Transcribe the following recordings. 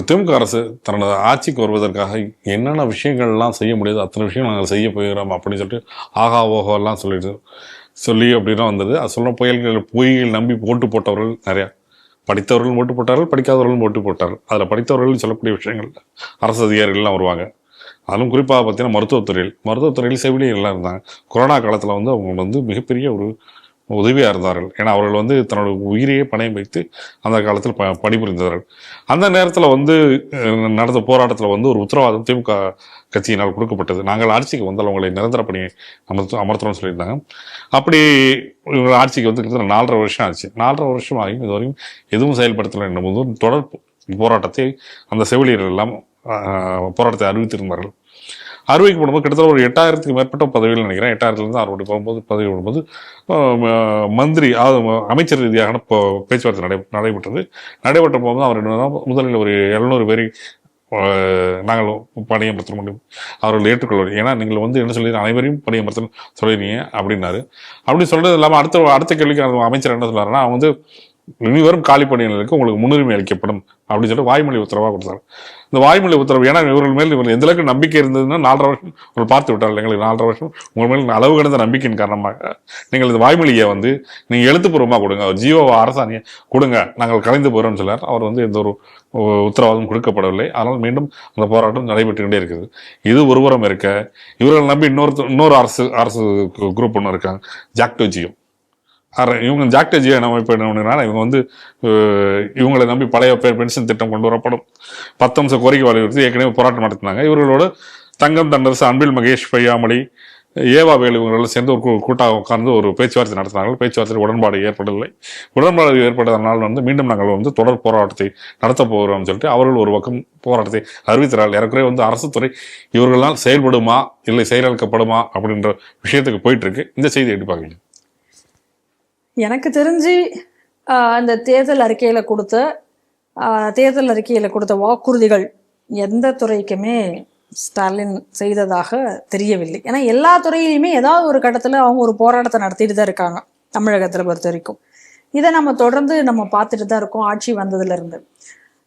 திமுக அரசு தன்னோட ஆட்சிக்கு வருவதற்காக என்னென்ன விஷயங்கள்லாம் செய்ய முடியாது அத்தனை விஷயம் நாங்கள் செய்ய போகிறோம் அப்படின்னு சொல்லிட்டு ஆகா ஓஹோ எல்லாம் சொல்லி அப்படின்னா வந்தது. அது சொல்ல பொய்கள் நம்பி ஓட்டு போட்டவர்கள் நிறையா. படித்தவர்களும் ஓட்டு போட்டார்கள், படிக்காதவர்களும் ஓட்டு போட்டார்கள். அதில் படித்தவர்கள் சொல்லக்கூடிய விஷயங்கள் அரசு அதிகாரிகள்லாம் வருவாங்க. அதுவும் குறிப்பாக பார்த்தீங்கன்னா மருத்துவத்துறையில் செவிலியர்கள்லாம் இருந்தாங்க. கொரோனா காலத்தில் வந்து அவங்க வந்து மிகப்பெரிய ஒரு உதவியாக இருந்தார்கள். ஏன்னா அவர்கள் வந்து தன்னோட உயிரையே பணயம் வைத்து அந்த காலத்தில் பணிபுரிந்தார்கள். அந்த நேரத்தில் வந்து நடந்த போராட்டத்தில் வந்து ஒரு உத்தரவாதம் திமுக கட்சியினால் கொடுக்கப்பட்டது. நாங்கள் ஆட்சிக்கு வந்தால் அவங்களை நிரந்தர பணியை அமர்த்தணும்னு சொல்லியிருந்தாங்க. அப்படி இவங்க ஆட்சிக்கு வந்து கிட்டத்தட்ட 4.5 வருஷம் ஆச்சு. 4.5 வருஷம் ஆகியும் இதுவரையும் எதுவும் செயல்படுத்தலை என்னும்போது தொடர் போராட்டத்தை அந்த செவிலியர்கள் எல்லாம் போராட்டத்தை அறிவித்திருந்தார்கள். அறிவிக்கப்படும்போது கிட்டத்தட்ட ஒரு 8000க்கு மேற்பட்ட பதவிகள் நினைக்கிறேன். 8000லேருந்து 6 போகும்போது பதவி வரும்போது மந்திரி அமைச்சர் ரீதியான பேச்சுவார்த்தை நடைபெற்ற போகும்போது அவர் முதலில் ஒரு 700 பேரை நாங்கள் பணியமர்த்த முடியும் அவர்கள் ஏற்றுக்கொள்வார். ஏன்னா நீங்கள் வந்து என்ன சொல்லி அனைவரையும் பணியமர்த்தணும் சொல்லிடுறீங்க அப்படின்னாரு. அப்படி சொல்றது இல்லாமல் அடுத்த கேள்விக்கு அமைச்சர் என்ன சொன்னாருன்னா, அவங்க வந்து இனிவரும் காலி பணியினருக்கு உங்களுக்கு முன்னுரிமை அளிக்கப்படும் அப்படின்னு சொல்லிட்டு வாய்மொழி உத்தரவாக கொடுத்தாரு. இந்த வாய்மொழி உத்தரவு ஏன்னா இவர்கள் மேல் இவர்கள் எந்த அளவுக்கு நம்பிக்கை இருந்ததுன்னா 4.5 வருஷம் உங்களை பார்த்து விட்டார்கள். எங்களுக்கு 4.5 வருஷம் உங்கள் மேல் அளவு கடந்த நம்பிக்கையின் காரணமாக நீங்கள் இந்த வாய்மொழியை வந்து நீங்கள் எழுத்துப்பூர்வமாக கொடுங்க, ஜியோ அரசாணையை கொடுங்க, நாங்கள் கலைந்து போகிறோம்னு சொல்லார். அவர் வந்து எந்த ஒரு உத்தரவாதம் கொடுக்கப்படவில்லை. அதனால் மீண்டும் அந்த போராட்டம் நடைபெற்றுக்கிட்டே இருக்குது. இது ஒருபுறம் இருக்க, இவர்கள் நம்பி இன்னொரு அரசு குரூப் ஒன்று இருக்காங்க, ஜாக்டோ ஜியோ. இவங்க ஜாக்டோ ஜியோ நம்ம இப்போ என்ன பண்ணுறாங்க, இவங்க வந்து இவங்களை நம்பி பழைய பென்ஷன் திட்டம் கொண்டு வரப்படும் 10 அம்ச கோரிக்கை வலியுறுத்தி ஏற்கனவே போராட்டம் நடத்தினாங்க. இவர்களோடு தங்கம் தென்னரசு, அன்பில் மகேஷ் பொய்யாமொழி, ஏவா வேலு இவங்களெல்லாம் சேர்ந்து ஒரு கூட்டாக உட்கார்ந்து ஒரு பேச்சுவார்த்தை நடத்தினார்கள். பேச்சுவார்த்தையில் உடன்பாடு ஏற்படவில்லை. உடன்பாடு ஏற்பட்டதனால் வந்து மீண்டும் நாங்கள் வந்து தொடர் போராட்டத்தை நடத்த போகிறோம்னு சொல்லிட்டு அவர்கள் ஒரு பக்கம் போராட்டத்தை அறிவித்தார்கள். ஏறக்குறைய வந்து அரசு துறை இவர்களால் செயல்படுமா இல்லை செயலாக்கப்படுமா அப்படின்ற விஷயத்துக்கு போயிட்டு இருக்கு. இந்த செய்தி எப்படி பார்க்குறீங்க? எனக்கு தெரிஞ்சு அந்த தேர்தல் அறிக்கையில் கொடுத்த வாக்குறுதிகள் எந்த துறைக்குமே ஸ்டாலின் செய்ததாக தெரியவில்லை. ஏன்னா எல்லா துறையிலையுமே ஏதாவது ஒரு கட்டத்தில் அவங்க ஒரு போராட்டத்தை நடத்திட்டு தான் இருக்காங்க. தமிழகத்தில் பொறுத்த வரைக்கும் இதை நம்ம தொடர்ந்து பார்த்துட்டு தான் இருக்கோம் ஆட்சி வந்ததுலேருந்து.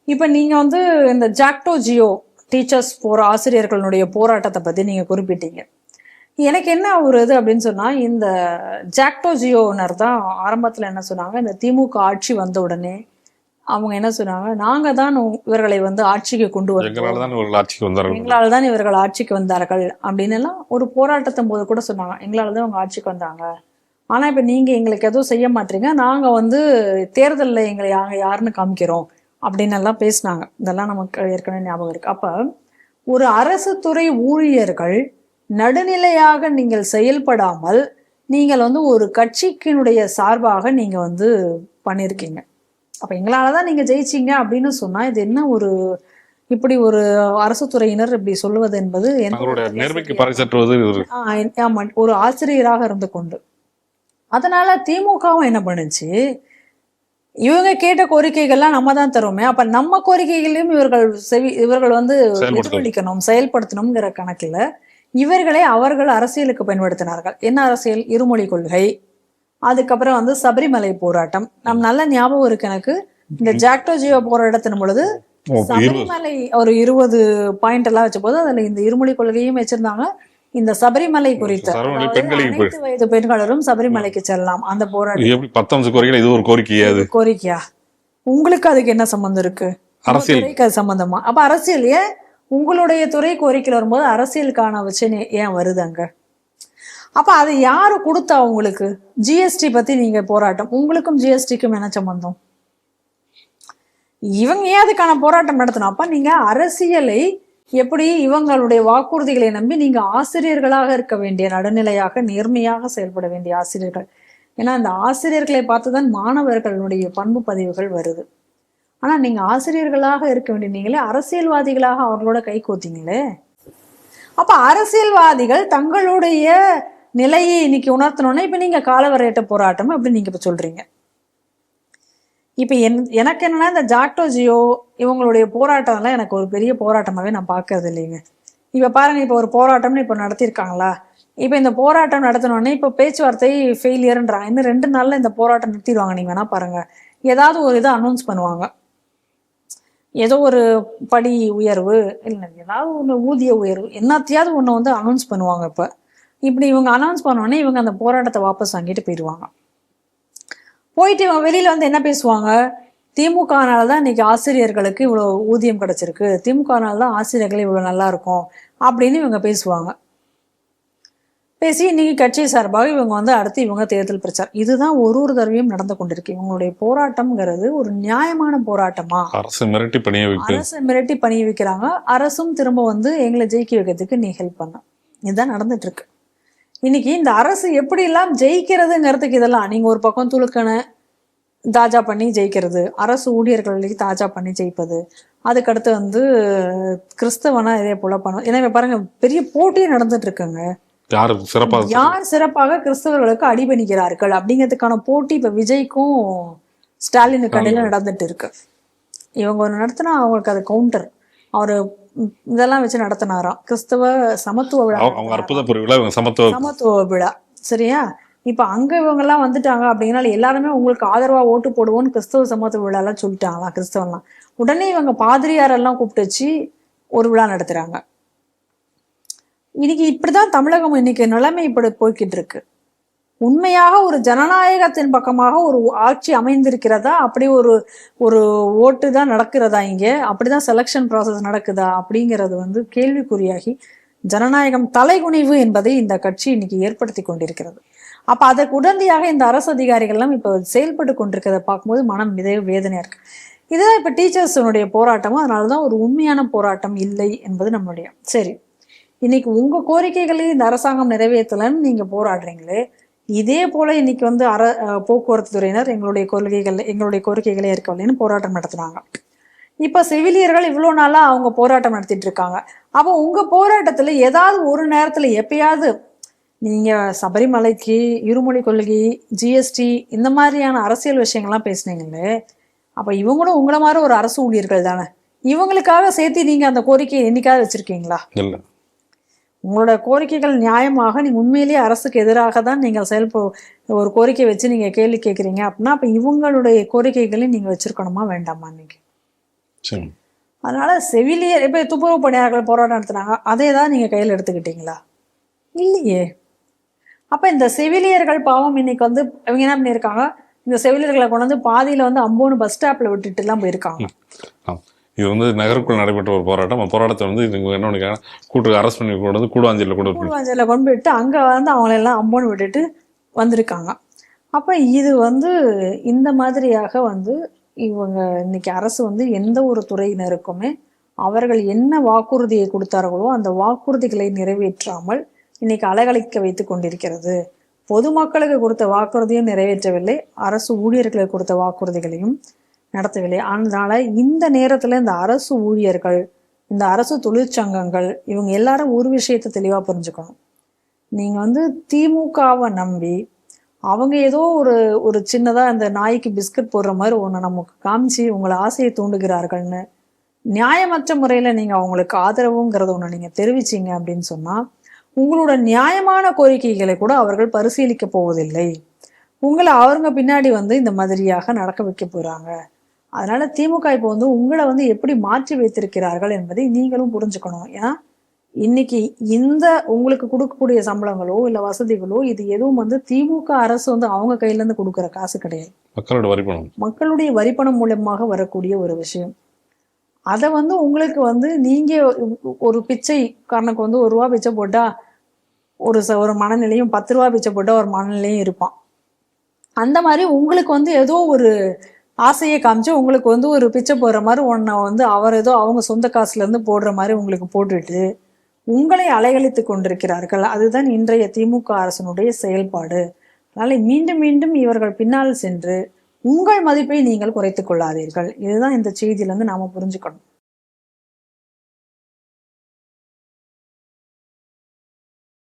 இப்போ நீங்கள் வந்து இந்த ஜாக்டோ ஜியோ டீச்சர்ஸ் ஆசிரியர்களுடைய போராட்டத்தை பற்றி நீங்கள் குறிப்பிட்டீங்க. எனக்கு என்ன ஒரு இது அப்படின்னு சொன்னால், இந்த ஜாக்டோ ஜியோனர் தான் ஆரம்பத்தில் என்ன சொன்னாங்க, இந்த திமுக ஆட்சி வந்த உடனே அவங்க என்ன சொன்னாங்க, நாங்கள் தான் இவர்களை வந்து ஆட்சிக்கு கொண்டு வரோம், எங்களால் தான் இவர்கள் ஆட்சிக்கு வந்தார்கள் அப்படின்னு எல்லாம் ஒரு போராட்டத்தின் போது கூட சொன்னாங்க. எங்களால் தான் அவங்க ஆட்சிக்கு வந்தாங்க, ஆனால் இப்போ நீங்கள் எங்களுக்கு எதுவும் செய்ய மாட்டீங்க, நாங்கள் வந்து தேர்தலில் எங்களை யாருன்னு காமிக்கிறோம் அப்படின்னு எல்லாம் பேசினாங்க. இதெல்லாம் நமக்கு ஏற்கனவே ஞாபகம் இருக்கு. அப்போ ஒரு அரசு துறை ஊழியர்கள் நடுநிலையாக நீங்கள் செயல்படாமல் நீங்கள் வந்து ஒரு கட்சிக்கினுடைய சார்பாக நீங்கள் வந்து பண்ணியிருக்கீங்க. அப்போ எங்களால் தான் நீங்கள் ஜெயிச்சிங்க அப்படின்னு சொன்னால் இது என்ன ஒரு இப்படி ஒரு அரசு துறையினர் இப்படி சொல்லுவது என்பது ஒரு ஆசிரியராக இருந்து கொண்டு. அதனால திமுகவும் என்ன பண்ணுச்சு, இவங்க கேட்ட கோரிக்கைகள்லாம் நம்ம தான் தருவோமே, அப்ப நம்ம கோரிக்கைகளையும் இவர்கள் வந்து எதிரொலிக்கணும், செயல்படுத்தணுங்கிற கணக்குல இவர்களை அவர்கள் அரசியலுக்கு பயன்படுத்தினார்கள். என்ன அரசியல்? இருமொழி கொள்கை, அதுக்கப்புறம் வந்து சபரிமலை போராட்டம். நம் நல்ல ஞாபகம் இருக்கு எனக்கு, இந்த ஜாக்டோ ஜியோ போராட்டத்தின் பொழுது சபரிமலை ஒரு 20 பாயிண்ட் எல்லாம் வச்ச போது அதுல இந்த இருமொழி கொள்கையும் வச்சிருந்தாங்க. இந்த சபரிமலை குறித்த அனைத்து வயது பெண்களும் சபரிமலைக்கு செல்லலாம் அந்த போராட்டம் கோரிக்கையா? உங்களுக்கு அதுக்கு என்ன சம்பந்தம் இருக்கு? அரசியல் சம்பந்தமா? அப்ப அரசியல் ஏன் உங்களுடைய துறை கோரிக்கையில் வரும்போது அரசியலுக்கான விஷயம் ஏன் வருது அங்க? அப்ப அது யாரு கொடுத்தா உங்களுக்கு? ஜிஎஸ்டி பத்தி நீங்க போராட்டம், உங்களுக்கும் ஜிஎஸ்டிக்கும் என்ன சம்பந்தம்? இவங்க ஏன் அதுக்கான போராட்டம் நடத்தணும்? அப்ப நீங்க அரசியலை எப்படி இவங்களுடைய வாக்குறுதிகளை நம்பி நீங்க ஆசிரியர்களாக இருக்க வேண்டிய, நடுநிலையாக நேர்மையாக செயல்பட வேண்டிய ஆசிரியர்கள். ஏன்னா இந்த ஆசிரியர்களை பார்த்துதான் மாணவர்களுடைய பண்பு பதிவுகள் வருது. ஆனா நீங்க ஆசிரியர்களாக இருக்க வேண்டிய நீங்களே அரசியல்வாதிகளாக அவர்களோட கை கோத்தீங்களே. அப்ப அரசியல்வாதிகள் தங்களுடைய நிலையை இன்னைக்கு உணர்த்தணும்னா இப்ப நீங்க காலவரையற்ற போராட்டம் அப்படி நீங்க இப்ப சொல்றீங்க. இப்ப எனக்கு என்னன்னா, இந்த ஜாக்டோ ஜியோ இவங்களுடைய போராட்டம்லாம் எனக்கு ஒரு பெரிய போராட்டமாவே நான் பார்க்கறது இல்லைங்க. இப்ப பாருங்க, இப்ப ஒரு போராட்டம்னு இப்ப நடத்திருக்காங்களா, இப்ப இந்த போராட்டம் நடத்தணும்னே இப்ப பேச்சுவார்த்தை ஃபெயிலியர்ன்றாங்க. இன்னும் 2 நாள்ல இந்த போராட்டம் நிறுத்திடுவாங்க. நீங்க வேணா பாருங்க, ஏதாவது ஒரு இதை அனௌன்ஸ் பண்ணுவாங்க. ஏதோ ஒரு படி உயர்வு இல்லை ஏதாவது ஒன்று ஊதிய உயர்வு என்னத்தையாவது ஒன்று வந்து அனௌன்ஸ் பண்ணுவாங்க. இப்படி இவங்க அனௌன்ஸ் பண்ணோடனே இவங்க அந்த போராட்டத்தை வாபஸ் வாங்கிட்டு போயிடுவாங்க. போயிட்டு இவங்க வெளியில வந்து என்ன பேசுவாங்க, திமுகனால தான் இன்னைக்கு ஆசிரியர்களுக்கு இவ்வளோ ஊதியம் கிடைச்சிருக்கு, திமுகனால தான் ஆசிரியர்கள் இவ்வளோ நல்லா இருக்கும் அப்படின்னு இவங்க பேசுவாங்க. பேசி இன்னைக்கு கட்சி சார்பாக இவங்க வந்து அடுத்து இவங்க தேர்தல் பிரச்சாரம். இதுதான் ஒரு தடவையும் நடந்து கொண்டிருக்கு. இவங்களுடைய போராட்டம்ங்கிறது ஒரு நியாயமான போராட்டமா? அரசு மிரட்டி பணிய வைக்கிறாங்க. அரசும் திரும்ப வந்து எங்களை ஜெயிக்க வைக்கிறதுக்கு நீ ஹெல்ப் பண்ண. இதுதான் நடந்துட்டு இருக்கு. இன்னைக்கு இந்த அரசு எப்படி எல்லாம் ஜெயிக்கிறதுங்கிறதுக்கு இதெல்லாம் நீங்க ஒரு பக்கம் துளுக்கண தாஜா பண்ணி ஜெயிக்கிறது, அரசு ஊழியர்களுக்கு தாஜா பண்ணி ஜெயிப்பது, அதுக்கடுத்து வந்து கிறிஸ்தவனா இதே போல பண்ணும். எனவே பாருங்க, பெரிய போட்டியே நடந்துட்டு இருக்குங்க. யார் சிறப்பாக கிறிஸ்தவர்களுக்கு அடிபணிக்கிறார்கள் அப்படிங்கிறதுக்கான போட்டி இப்ப விஜய்க்கும் ஸ்டாலினுக்கு இடையில நடந்துட்டு இருக்கு. இவங்க ஒன்று நடத்தினா அவங்களுக்கு அது கவுண்டர். அவரு இதெல்லாம் வச்சு நடத்தினாராம் கிறிஸ்தவ சமத்துவ விழா, சமத்துவ விழா. சரியா? இப்ப அங்க இவங்க எல்லாம் வந்துட்டாங்க அப்படின்னா எல்லாருமே உங்களுக்கு ஆதரவா ஓட்டு போடுவோம்னு கிறிஸ்தவ சமத்துவ விழா எல்லாம் சொல்லிட்டாங்களாம் கிறிஸ்தவன்லாம். உடனே இவங்க பாதிரியாரெல்லாம் கூப்பிட்டு வச்சு ஒரு விழா நடத்துறாங்க. இன்னைக்கு இப்படிதான் தமிழகம் இன்னைக்கு நிலைமை இப்படி போய்கிட்டு இருக்கு. உண்மையாக ஒரு ஜனநாயகத்தின் பக்கமாக ஒரு ஆட்சி அமைந்திருக்கிறதா, அப்படி ஒரு ஓட்டு தான் நடக்கிறதா, இங்க அப்படிதான் செலக்ஷன் ப்ராசஸ் நடக்குதா அப்படிங்கிறது வந்து கேள்விக்குறியாகி ஜனநாயகம் தலைகுனிவு என்பதை இந்த கட்சி இன்னைக்கு ஏற்படுத்தி கொண்டிருக்கிறது. அப்ப அதற்கு உடனடியாக இந்த அரசு அதிகாரிகள்லாம் இப்ப செயல்பட்டு கொண்டிருக்கிறத பார்க்கும்போது மனம் மிக வேதனையா இருக்கு. இதுதான் இப்ப டீச்சர்ஸனுடைய போராட்டமும். அதனாலதான் ஒரு உண்மையான போராட்டம் இல்லை என்பது நம்மளுடைய. சரி, இன்னைக்கு உங்க கோரிக்கைகளையும் இந்த அரசாங்கம் நிறைவேற்றலன்னு நீங்க போராடுறீங்களே, இதே போல இன்னைக்கு வந்து போக்குவரத்து துறையினர் எங்களுடைய கோரிக்கைகளை ஏற்கவில்லைன்னு போராட்டம் நடத்தினாங்க. இப்ப செவிலியர்கள் இவ்வளவு நாளா அவங்க போராட்டம் நடத்திட்டு இருக்காங்க. அப்போ உங்க போராட்டத்துல ஏதாவது ஒரு நேரத்துல எப்பயாவது நீங்க சபரிமலைக்கு, இருமொழி கொள்கை, ஜிஎஸ்டி இந்த மாதிரியான அரசியல் விஷயங்கள்லாம் பேசுனீங்களே, அப்ப இவங்களும் உங்களை மாதிரி ஒரு அரசு ஊழியர்கள் தானே, இவங்களுக்காக சேர்த்து நீங்க அந்த கோரிக்கையை என்னைக்காவது வச்சிருக்கீங்களா? உங்களோட கோரிக்கைகள் நியாயமாக நீங்க உண்மையிலேயே அரசுக்கு எதிராக தான் நீங்கள் ஒரு கோரிக்கை வச்சு நீங்க கேள்வி கேட்குறீங்க அப்படின்னா அப்ப இவங்களுடைய கோரிக்கைகளையும் நீங்க வச்சிருக்கணுமா வேண்டாமா? இன்னைக்கு அதனால செவிலியர் இப்ப துப்புரவு பணியாளர்கள் போராட்டம் நடத்தினாங்க, அதே தான் நீங்க கையில் எடுத்துக்கிட்டீங்களா? இல்லையே. அப்ப இந்த செவிலியர்கள் பாவம் இன்னைக்கு வந்து இவங்க என்ன பண்ணியிருக்காங்க, இந்த செவிலியர்களை கொண்டு வந்து பாதியில வந்து அம்போன்னு பஸ் ஸ்டாப்ல விட்டுட்டு எல்லாம் போயிருக்காங்க. இது வந்து நகருக்குள் நடைபெற்ற ஒரு போராட்டம். போராட்டத்தை வந்து என்ன கூட்டு அரெஸ்ட் பண்ணி கொண்டு வந்து கூடுவாஞ்சலில் கொண்டு போயிட்டு அங்க வந்து அவங்களெல்லாம் அம்போன்னு விட்டுட்டு வந்திருக்காங்க. அப்ப இது வந்து இந்த மாதிரியாக வந்து இவங்க இன்னைக்கு அரசு வந்து எந்த ஒரு துறையினருக்குமே அவர்கள் என்ன வாக்குறுதியை கொடுத்தார்களோ அந்த வாக்குறுதிகளை நிறைவேற்றாமல் இன்னைக்கு அலகழிக்க வைத்து கொண்டிருக்கிறது. பொதுமக்களுக்கு கொடுத்த வாக்குறுதியும் நிறைவேற்றவில்லை, அரசு ஊழியர்களுக்கு கொடுத்த வாக்குறுதிகளையும் நடத்தவில்லை. அதனால இந்த நேரத்துல இந்த அரசு ஊழியர்கள், இந்த அரசு தொழிற்சங்கங்கள் இவங்க எல்லாரும் ஒரு விஷயத்தை தெளிவா புரிஞ்சுக்கணும். நீங்க வந்து திமுகவை நம்பி அவங்க ஏதோ ஒரு சின்னதா இந்த நாய்க்கு பிஸ்கட் போடுற மாதிரி ஒண்ணு நமக்கு காமிச்சு உங்களை ஆசையை தூண்டுகிறார்கள்னு நியாயமற்ற முறையில நீங்க அவங்களுக்கு ஆதரவுங்கிறத ஒண்ணு நீங்க தெரிவிச்சீங்க அப்படின்னு சொன்னா உங்களோட நியாயமான கோரிக்கைகளை கூட அவர்கள் பரிசீலிக்க போவதில்லை. உங்களை அவங்க பின்னாடி வந்து இந்த மாதிரியாக நடக்க வைக்க போறாங்க. அதனால திமுக இப்போ வந்து உங்களை வந்து எப்படி மாற்றி வைத்திருக்கிறார்கள் என்பதை நீங்களும் புரிஞ்சுக்கணும். ஏன்னா இன்னைக்கு இந்த உங்களுக்கு கொடுக்கக்கூடிய சம்பளங்களோ இல்ல வசதிகளோ இது எதுவும் வந்து திமுக அரசு வந்து அவங்க கையில இருந்து கொடுக்குற காசு கிடையாது, மக்களுடைய வரிப்பணம் மூலமாக வரக்கூடிய ஒரு விஷயம். அதை வந்து உங்களுக்கு வந்து நீங்க ஒரு பிச்சைக்காரனுக்கு வந்து ₹1 பிச்சை போட்டா ஒரு மனநிலையும், 10 ரூபா பிச்சை போட்டா ஒரு மனநிலையும் இருப்பான். அந்த மாதிரி உங்களுக்கு வந்து ஏதோ ஒரு ஆசையை காமிச்சு உங்களுக்கு வந்து ஒரு பிச்சை போடுற மாதிரி ஒன்றை வந்து அவர் ஏதோ அவங்க சொந்த காசுல இருந்து போடுற மாதிரி உங்களுக்கு போட்டுட்டு உங்களை அலைகழித்து கொண்டிருக்கிறார்கள். அதுதான் இன்றைய திமுக அரசனுடைய செயல்பாடு. அதனால மீண்டும் மீண்டும் இவர்கள் பின்னால் சென்று உங்கள் மதிப்பை நீங்கள் குறைத்துக் கொள்ளாதீர்கள். இதுதான் இந்த செய்தியில இருந்து நாம புரிஞ்சுக்கணும்.